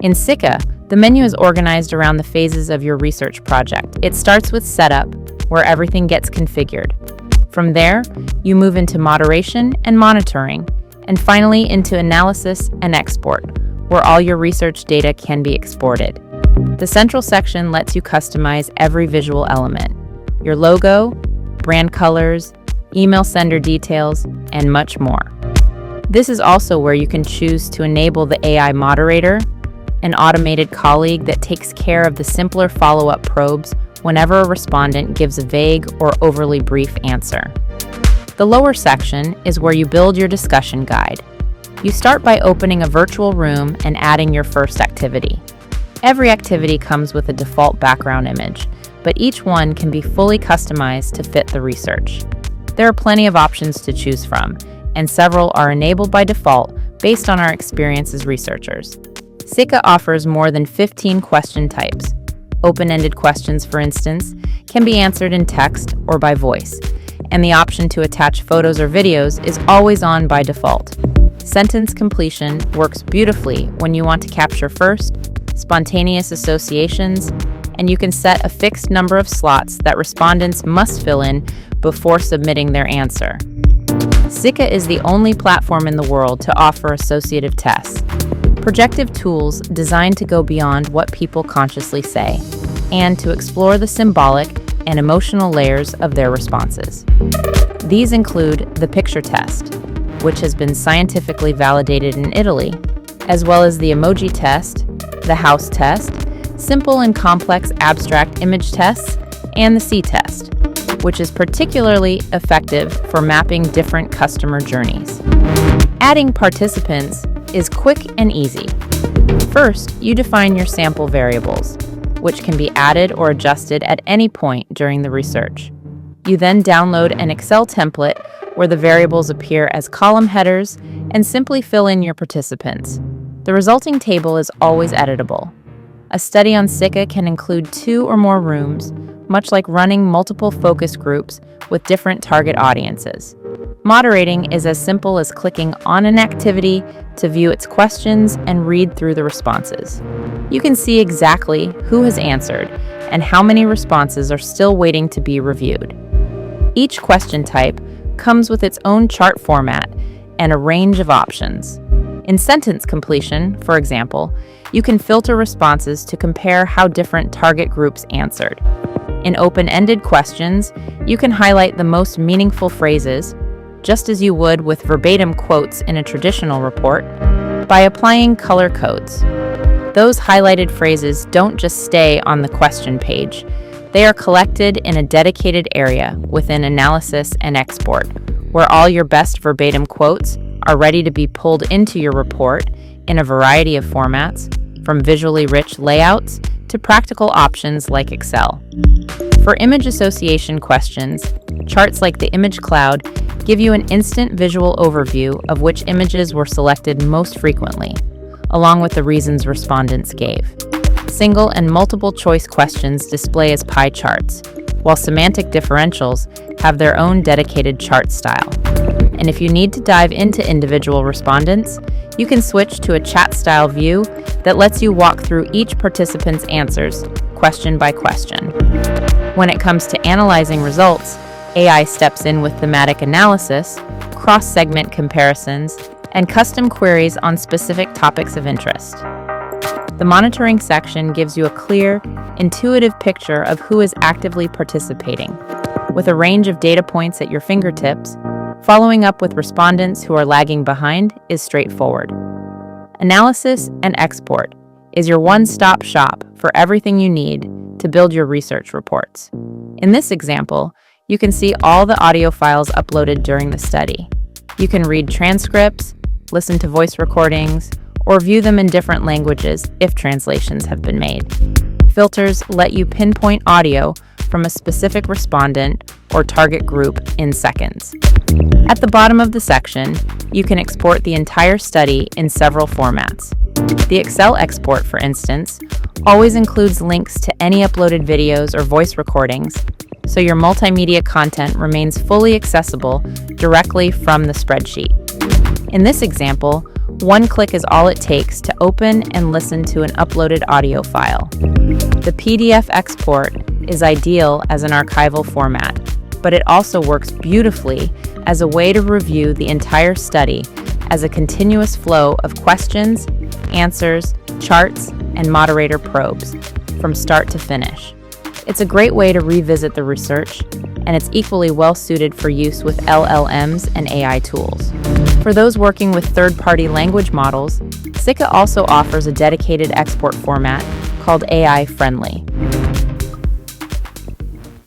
In Sika, the menu is organized around the phases of your research project. It starts with setup, where everything gets configured. From there, you move into moderation and monitoring, and finally into analysis and export, where all your research data can be exported. The central section lets you customize every visual element: your logo, brand colors, email sender details, and much more. This is also where you can choose to enable the AI moderator, an automated colleague that takes care of the simpler follow-up probes whenever a respondent gives a vague or overly brief answer. The lower section is where you build your discussion guide. You start by opening a virtual room and adding your first activity. Every activity comes with a default background image, but each one can be fully customized to fit the research. There are plenty of options to choose from, and several are enabled by default based on our experience as researchers. Sika offers more than 15 question types. Open-ended questions, for instance, can be answered in text or by voice, and the option to attach photos or videos is always on by default. Sentence completion works beautifully when you want to capture first, spontaneous associations, and you can set a fixed number of slots that respondents must fill in before submitting their answer. Sika is the only platform in the world to offer associative tests, projective tools designed to go beyond what people consciously say, and to explore the symbolic and emotional layers of their responses. These include the picture test, which has been scientifically validated in Italy, as well as the emoji test, the house test, simple and complex abstract image tests, and the C test, which is particularly effective for mapping different customer journeys. Adding participants is quick and easy. First, you define your sample variables, which can be added or adjusted at any point during the research. You then download an Excel template where the variables appear as column headers and simply fill in your participants. The resulting table is always editable. A study on Sika can include 2 or more rooms, much like running multiple focus groups with different target audiences. Moderating is as simple as clicking on an activity to view its questions and read through the responses. You can see exactly who has answered and how many responses are still waiting to be reviewed. Each question type comes with its own chart format and a range of options. In sentence completion, for example, you can filter responses to compare how different target groups answered. In open-ended questions, you can highlight the most meaningful phrases, just as you would with verbatim quotes in a traditional report, by applying color codes. Those highlighted phrases don't just stay on the question page. They are collected in a dedicated area within Analysis and Export, where all your best verbatim quotes are ready to be pulled into your report in a variety of formats, from visually rich layouts to practical options like Excel. For image association questions, charts like the image cloud give you an instant visual overview of which images were selected most frequently, along with the reasons respondents gave. Single and multiple choice questions display as pie charts, while semantic differentials have their own dedicated chart style. And if you need to dive into individual respondents, you can switch to a chat-style view that lets you walk through each participant's answers, question by question. When it comes to analyzing results, AI steps in with thematic analysis, cross-segment comparisons, and custom queries on specific topics of interest. The monitoring section gives you a clear, intuitive picture of who is actively participating. With a range of data points at your fingertips, following up with respondents who are lagging behind is straightforward. Analysis and Export is your one-stop shop for everything you need to build your research reports. In this example, you can see all the audio files uploaded during the study. You can read transcripts, listen to voice recordings, or view them in different languages if translations have been made. Filters let you pinpoint audio from a specific respondent or target group in seconds. At the bottom of the section, you can export the entire study in several formats. The Excel export, for instance, always includes links to any uploaded videos or voice recordings, so your multimedia content remains fully accessible directly from the spreadsheet. In this example, One click is all it takes to open and listen to an uploaded audio file. The PDF export is ideal as an archival format, but it also works beautifully as a way to review the entire study as a continuous flow of questions, answers, charts, and moderator probes from start to finish. It's a great way to revisit the research, and it's equally well suited for use with LLMs and AI tools. For those working with third-party language models, Sika also offers a dedicated export format called AI Friendly.